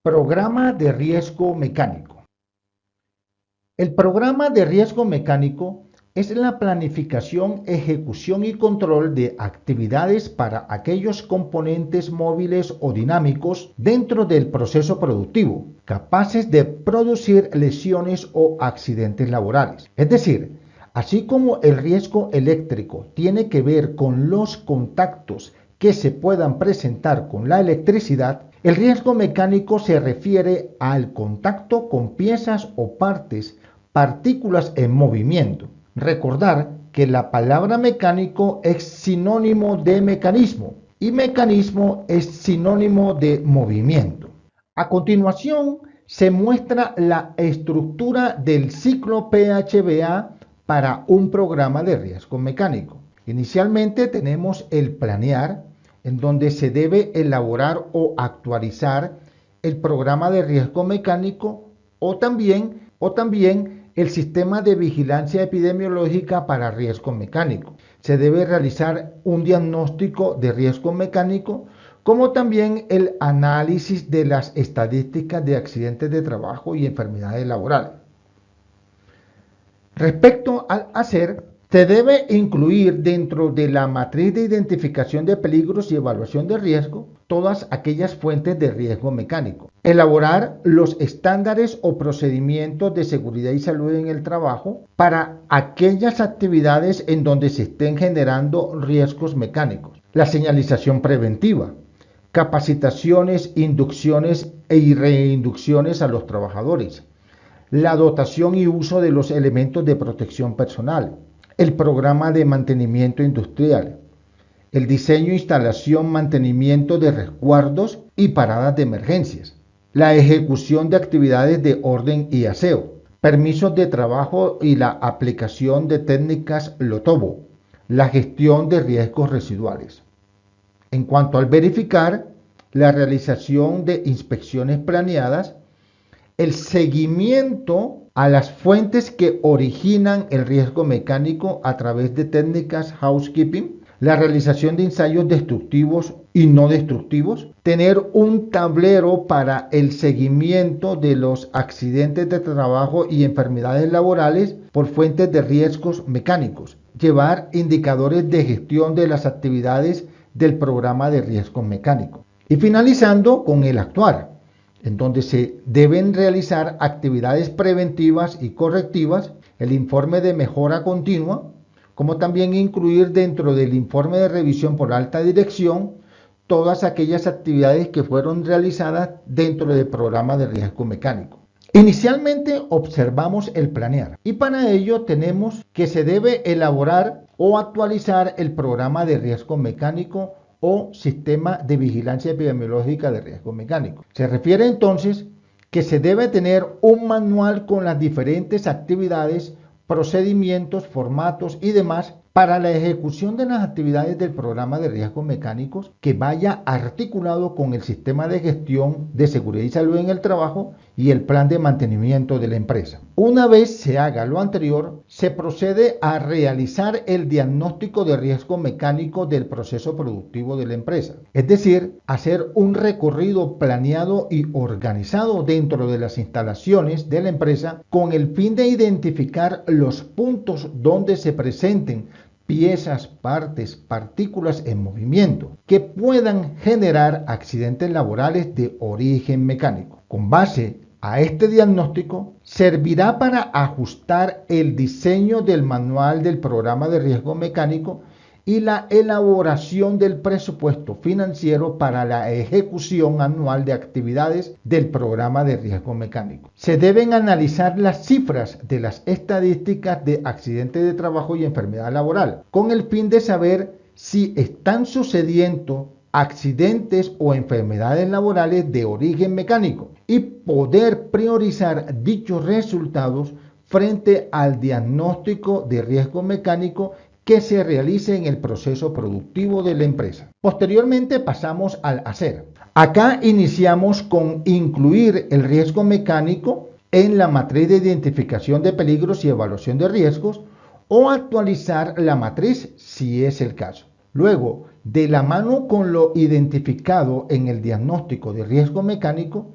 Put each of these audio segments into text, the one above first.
Programa de riesgo mecánico. El programa de riesgo mecánico es la planificación, ejecución y control de actividades para aquellos componentes móviles o dinámicos dentro del proceso productivo, capaces de producir lesiones o accidentes laborales. Es decir, así como el riesgo eléctrico tiene que ver con los contactos que se puedan presentar con la electricidad, el riesgo mecánico se refiere al contacto con piezas o partículas en movimiento. Recordar que la palabra mecánico es sinónimo de mecanismo y mecanismo es sinónimo de movimiento. A continuación se muestra la estructura del ciclo PHBA para un programa de riesgo mecánico. Inicialmente tenemos el planear, en donde se debe elaborar o actualizar el programa de riesgo mecánico o también el sistema de vigilancia epidemiológica para riesgo mecánico. Se debe realizar un diagnóstico de riesgo mecánico, como también el análisis de las estadísticas de accidentes de trabajo y enfermedades laborales. Respecto al hacer, se debe incluir dentro de la matriz de identificación de peligros y evaluación de riesgo todas aquellas fuentes de riesgo mecánico. Elaborar los estándares o procedimientos de seguridad y salud en el trabajo para aquellas actividades en donde se estén generando riesgos mecánicos. La señalización preventiva, capacitaciones, inducciones e reinducciones a los trabajadores, la dotación y uso de los elementos de protección personal, el programa de mantenimiento industrial, el diseño, instalación, mantenimiento de resguardos y paradas de emergencias, la ejecución de actividades de orden y aseo, permisos de trabajo y la aplicación de técnicas LOTOBO, la gestión de riesgos residuales. En cuanto al verificar, la realización de inspecciones planeadas, el seguimiento a las fuentes que originan el riesgo mecánico a través de técnicas housekeeping, la realización de ensayos destructivos y no destructivos, tener un tablero para el seguimiento de los accidentes de trabajo y enfermedades laborales por fuentes de riesgos mecánicos, llevar indicadores de gestión de las actividades del programa de riesgo mecánico. Y finalizando con el actuar, en donde se deben realizar actividades preventivas y correctivas, el informe de mejora continua, como también incluir dentro del informe de revisión por alta dirección todas aquellas actividades que fueron realizadas dentro del programa de riesgo mecánico. Inicialmente observamos el planear y para ello tenemos que se debe elaborar o actualizar el programa de riesgo mecánico o sistema de vigilancia epidemiológica de riesgo mecánico. Se refiere entonces que se debe tener un manual con las diferentes actividades, procedimientos, formatos y demás para la ejecución de las actividades del programa de riesgos mecánicos que vaya articulado con el sistema de gestión de seguridad y salud en el trabajo y el plan de mantenimiento de la empresa. Una vez se haga lo anterior, se procede a realizar el diagnóstico de riesgo mecánico del proceso productivo de la empresa, es decir, hacer un recorrido planeado y organizado dentro de las instalaciones de la empresa con el fin de identificar los puntos donde se presenten piezas, partes, partículas en movimiento que puedan generar accidentes laborales de origen mecánico. Con base a este diagnóstico, servirá para ajustar el diseño del manual del programa de riesgo mecánico y la elaboración del presupuesto financiero para la ejecución anual de actividades del programa de riesgo mecánico. Se deben analizar las cifras de las estadísticas de accidentes de trabajo y enfermedad laboral, con el fin de saber si están sucediendo accidentes o enfermedades laborales de origen mecánico y poder priorizar dichos resultados frente al diagnóstico de riesgo mecánico que se realice en el proceso productivo de la empresa. Posteriormente pasamos al hacer. Acá iniciamos con incluir el riesgo mecánico en la matriz de identificación de peligros y evaluación de riesgos o actualizar la matriz si es el caso. Luego, de la mano con lo identificado en el diagnóstico de riesgo mecánico,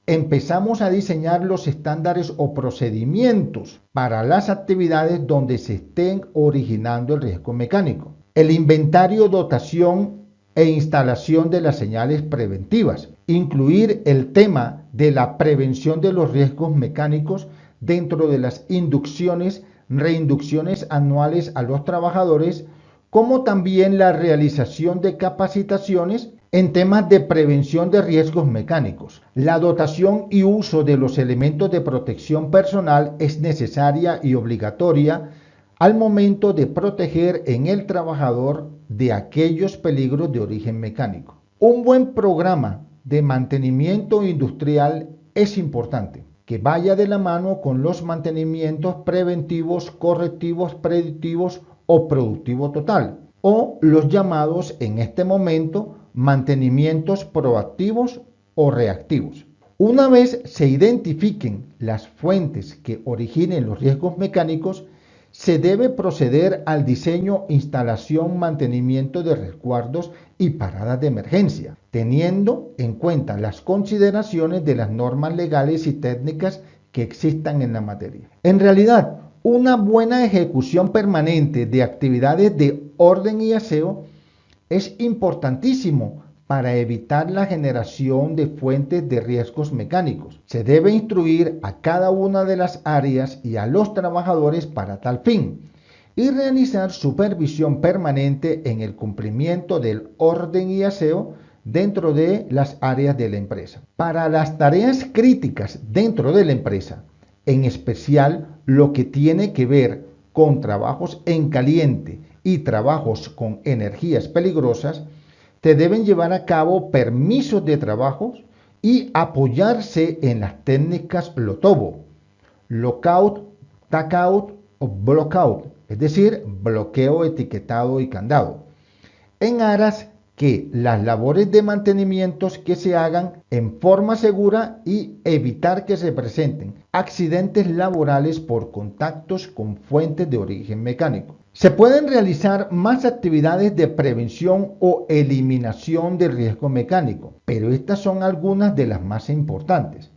empezamos a diseñar los estándares o procedimientos para las actividades donde se estén originando el riesgo mecánico. El inventario, dotación e instalación de las señales preventivas. Incluir el tema de la prevención de los riesgos mecánicos dentro de las inducciones, reinducciones anuales a los trabajadores, como también la realización de capacitaciones en temas de prevención de riesgos mecánicos. La dotación y uso de los elementos de protección personal es necesaria y obligatoria al momento de proteger en el trabajador de aquellos peligros de origen mecánico. Un buen programa de mantenimiento industrial es importante, que vaya de la mano con los mantenimientos preventivos, correctivos, predictivos o productivo total, o los llamados en este momento mantenimientos proactivos o reactivos. Una vez se identifiquen las fuentes que originen los riesgos mecánicos, se debe proceder al diseño, instalación, mantenimiento de resguardos y paradas de emergencia, teniendo en cuenta las consideraciones de las normas legales y técnicas que existan en la materia. En realidad, una buena ejecución permanente de actividades de orden y aseo es importantísimo para evitar la generación de fuentes de riesgos mecánicos. Se debe instruir a cada una de las áreas y a los trabajadores para tal fin y realizar supervisión permanente en el cumplimiento del orden y aseo dentro de las áreas de la empresa. Para las tareas críticas dentro de la empresa, en especial lo que tiene que ver con trabajos en caliente y trabajos con energías peligrosas, se deben llevar a cabo permisos de trabajos y apoyarse en las técnicas LOTOBO, lockout, tagout o blockout, es decir, bloqueo, etiquetado y candado, en aras que las labores de mantenimiento que se hagan en forma segura y evitar que se presenten accidentes laborales por contactos con fuentes de origen mecánico. Se pueden realizar más actividades de prevención o eliminación de riesgo mecánico, pero estas son algunas de las más importantes.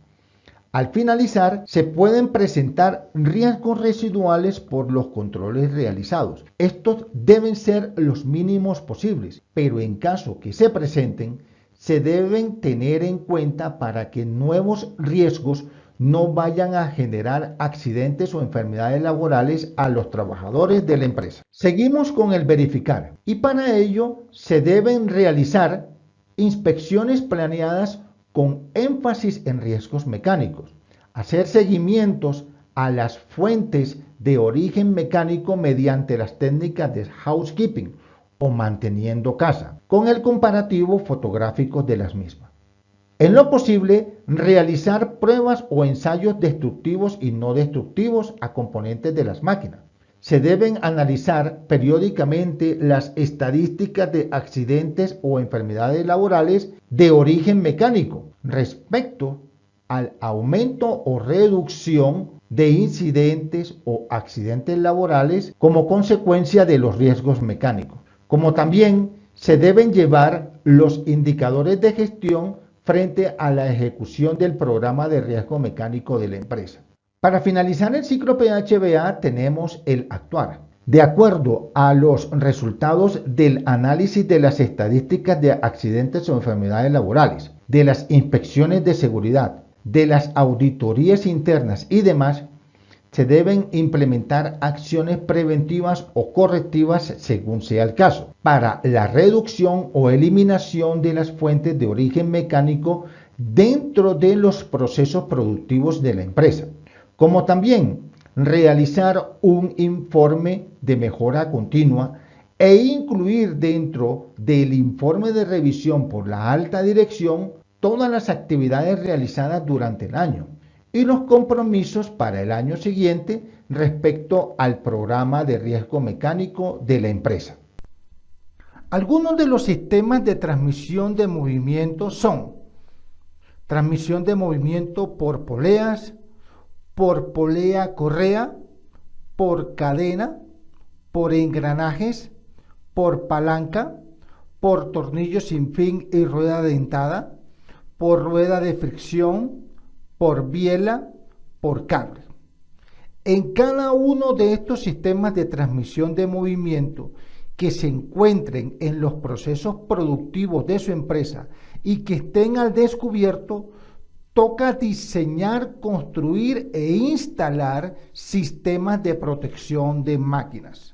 Al finalizar, se pueden presentar riesgos residuales por los controles realizados. Estos deben ser los mínimos posibles, pero en caso que se presenten, se deben tener en cuenta para que nuevos riesgos no vayan a generar accidentes o enfermedades laborales a los trabajadores de la empresa. Seguimos con el verificar y para ello se deben realizar inspecciones planeadas con énfasis en riesgos mecánicos, hacer seguimientos a las fuentes de origen mecánico mediante las técnicas de housekeeping o manteniendo casa, con el comparativo fotográfico de las mismas. En lo posible, realizar pruebas o ensayos destructivos y no destructivos a componentes de las máquinas. Se deben analizar periódicamente las estadísticas de accidentes o enfermedades laborales de origen mecánico respecto al aumento o reducción de incidentes o accidentes laborales como consecuencia de los riesgos mecánicos. Como también se deben llevar los indicadores de gestión frente a la ejecución del programa de riesgo mecánico de la empresa. Para finalizar el ciclo PHBA tenemos el actuar. De acuerdo a los resultados del análisis de las estadísticas de accidentes o enfermedades laborales, de las inspecciones de seguridad, de las auditorías internas y demás, se deben implementar acciones preventivas o correctivas según sea el caso, para la reducción o eliminación de las fuentes de origen mecánico dentro de los procesos productivos de la empresa, como también realizar un informe de mejora continua e incluir dentro del informe de revisión por la alta dirección todas las actividades realizadas durante el año y los compromisos para el año siguiente respecto al programa de riesgo mecánico de la empresa. Algunos de los sistemas de transmisión de movimiento son transmisión de movimiento por poleas, por polea correa, por cadena, por engranajes, por palanca, por tornillo sin fin y rueda dentada, por rueda de fricción, por biela, por cable. En cada uno de estos sistemas de transmisión de movimiento que se encuentren en los procesos productivos de su empresa y que estén al descubierto, toca diseñar, construir e instalar sistemas de protección de máquinas.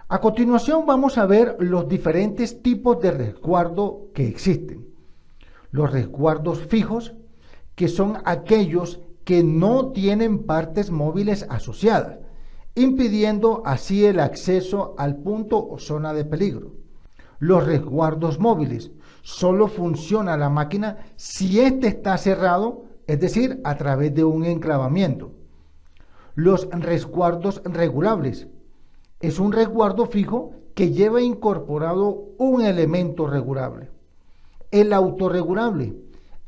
A continuación vamos a ver los diferentes tipos de resguardo que existen. Los resguardos fijos, que son aquellos que no tienen partes móviles asociadas, impidiendo así el acceso al punto o zona de peligro. Los resguardos móviles, solo funciona la máquina si éste está cerrado, es decir, a través de un enclavamiento. Los resguardos regulables, es un resguardo fijo que lleva incorporado un elemento regulable. El autorregulable,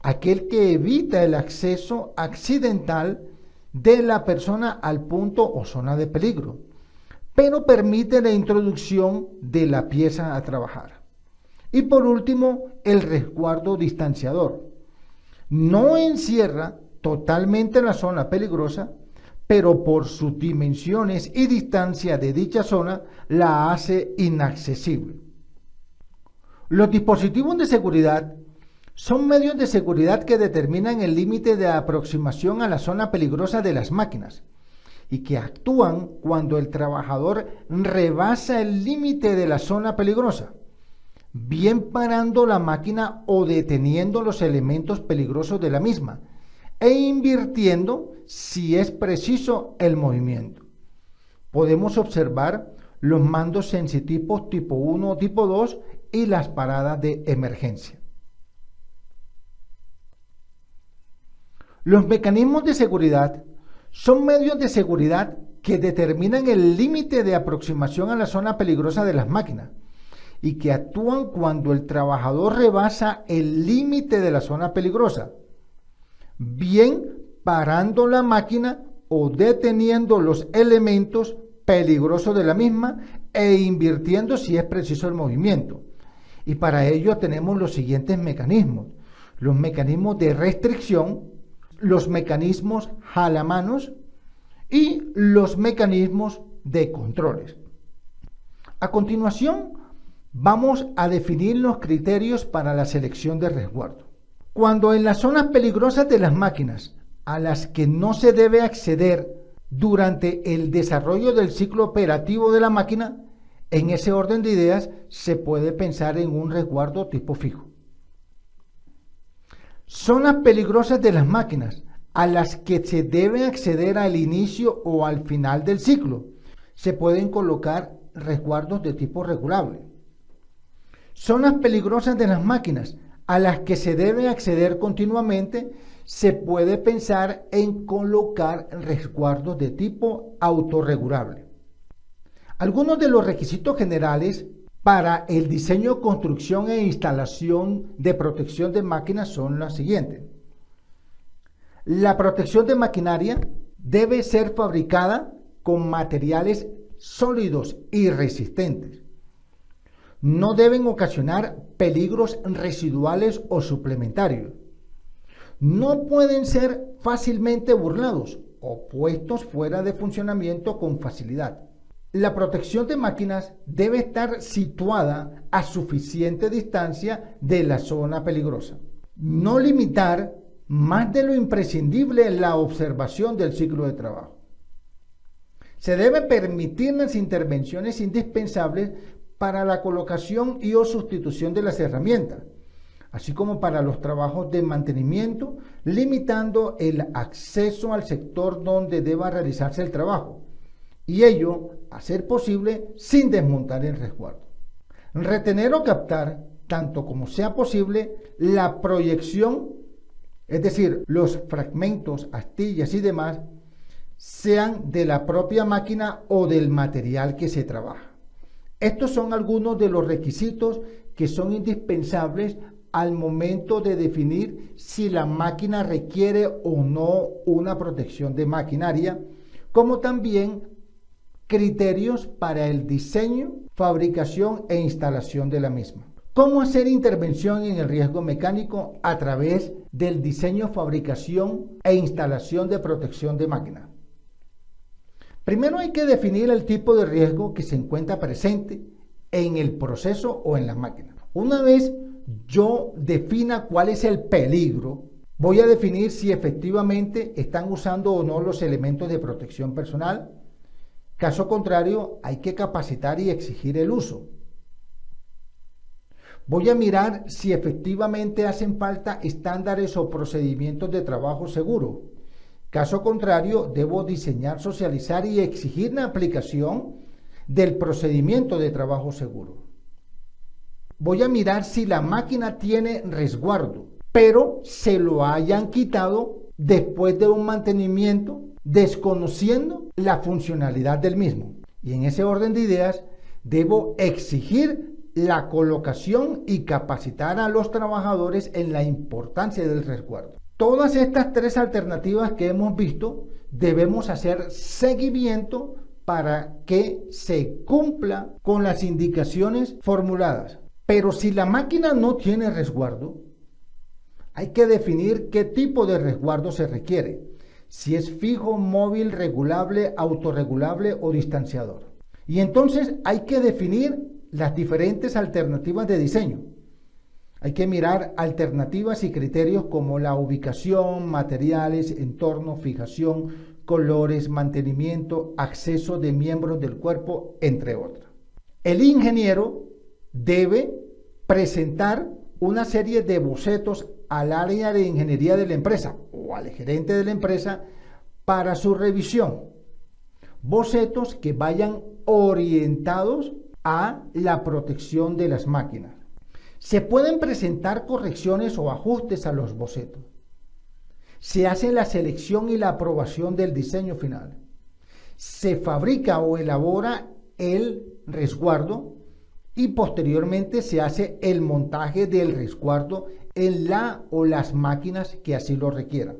aquel que evita el acceso accidental de la persona al punto o zona de peligro, pero permite la introducción de la pieza a trabajar. Y por último, el resguardo distanciador. No encierra totalmente la zona peligrosa, pero por sus dimensiones y distancia de dicha zona la hace inaccesible. Los dispositivos de seguridad son medios de seguridad que determinan el límite de aproximación a la zona peligrosa de las máquinas y que actúan cuando el trabajador rebasa el límite de la zona peligrosa, bien parando la máquina o deteniendo los elementos peligrosos de la misma, e invirtiendo, si es preciso, el movimiento. Podemos observar los mandos sensitivos tipo 1 o tipo 2 y las paradas de emergencia. Los mecanismos de seguridad son medios de seguridad que determinan el límite de aproximación a la zona peligrosa de las máquinas y que actúan cuando el trabajador rebasa el límite de la zona peligrosa, bien parando la máquina o deteniendo los elementos peligrosos de la misma e invirtiendo si es preciso el movimiento. Y para ello tenemos los siguientes mecanismos: los mecanismos de restricción, los mecanismos jalamanos y los mecanismos de controles. A continuación, vamos a definir los criterios para la selección de resguardo. Cuando en las zonas peligrosas de las máquinas, a las que no se debe acceder durante el desarrollo del ciclo operativo de la máquina, en ese orden de ideas se puede pensar en un resguardo tipo fijo. Zonas peligrosas de las máquinas, a las que se debe acceder al inicio o al final del ciclo, se pueden colocar resguardos de tipo regulable. Zonas peligrosas de las máquinas, a las que se debe acceder continuamente, se puede pensar en colocar resguardos de tipo autorregulable. Algunos de los requisitos generales para el diseño, construcción e instalación de protección de máquinas son las siguientes. La protección de maquinaria debe ser fabricada con materiales sólidos y resistentes. No deben ocasionar peligros residuales o suplementarios. No pueden ser fácilmente burlados o puestos fuera de funcionamiento con facilidad. La protección de máquinas debe estar situada a suficiente distancia de la zona peligrosa. No limitar más de lo imprescindible la observación del ciclo de trabajo. Se debe permitir las intervenciones indispensables para la colocación y o sustitución de las herramientas, así como para los trabajos de mantenimiento, limitando el acceso al sector donde deba realizarse el trabajo, y ello, a ser posible, sin desmontar el resguardo. Retener o captar, tanto como sea posible, la proyección, es decir, los fragmentos, astillas y demás, sean de la propia máquina o del material que se trabaja. Estos son algunos de los requisitos que son indispensables al momento de definir si la máquina requiere o no una protección de maquinaria, como también criterios para el diseño, fabricación e instalación de la misma. ¿Cómo hacer intervención en el riesgo mecánico a través del diseño, fabricación e instalación de protección de máquinas? Primero hay que definir el tipo de riesgo que se encuentra presente en el proceso o en la máquina. Una vez yo defina cuál es el peligro, voy a definir si efectivamente están usando o no los elementos de protección personal. Caso contrario, hay que capacitar y exigir el uso. Voy a mirar si efectivamente hacen falta estándares o procedimientos de trabajo seguro. Caso contrario, debo diseñar, socializar y exigir la aplicación del procedimiento de trabajo seguro. Voy a mirar si la máquina tiene resguardo, pero se lo hayan quitado después de un mantenimiento, desconociendo la funcionalidad del mismo. Y en ese orden de ideas, debo exigir la colocación y capacitar a los trabajadores en la importancia del resguardo. Todas estas tres alternativas que hemos visto, debemos hacer seguimiento para que se cumpla con las indicaciones formuladas. Pero si la máquina no tiene resguardo, hay que definir qué tipo de resguardo se requiere. Si es fijo, móvil, regulable, autorregulable o distanciador. Y entonces hay que definir las diferentes alternativas de diseño. Hay que mirar alternativas y criterios como la ubicación, materiales, entorno, fijación, colores, mantenimiento, acceso de miembros del cuerpo, entre otras. El ingeniero debe presentar una serie de bocetos al área de ingeniería de la empresa o al gerente de la empresa para su revisión. Bocetos que vayan orientados a la protección de las máquinas. Se pueden presentar correcciones o ajustes a los bocetos. Se hace la selección y la aprobación del diseño final. Se fabrica o elabora el resguardo y posteriormente se hace el montaje del resguardo en la o las máquinas que así lo requieran.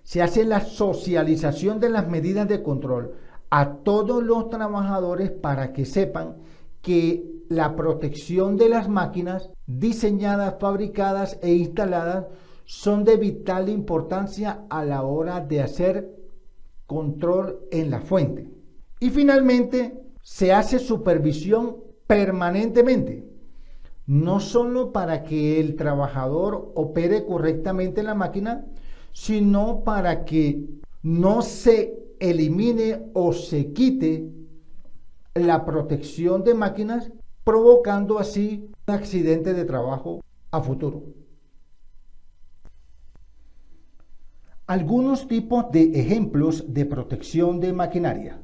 Se hace la socialización de las medidas de control a todos los trabajadores para que sepan que la protección de las máquinas diseñadas, fabricadas e instaladas son de vital importancia a la hora de hacer control en la fuente. Y finalmente, se hace supervisión permanentemente, no solo para que el trabajador opere correctamente la máquina, sino para que no se elimine o se quite la protección de máquinas, provocando así un accidente de trabajo a futuro. Algunos tipos de ejemplos de protección de maquinaria.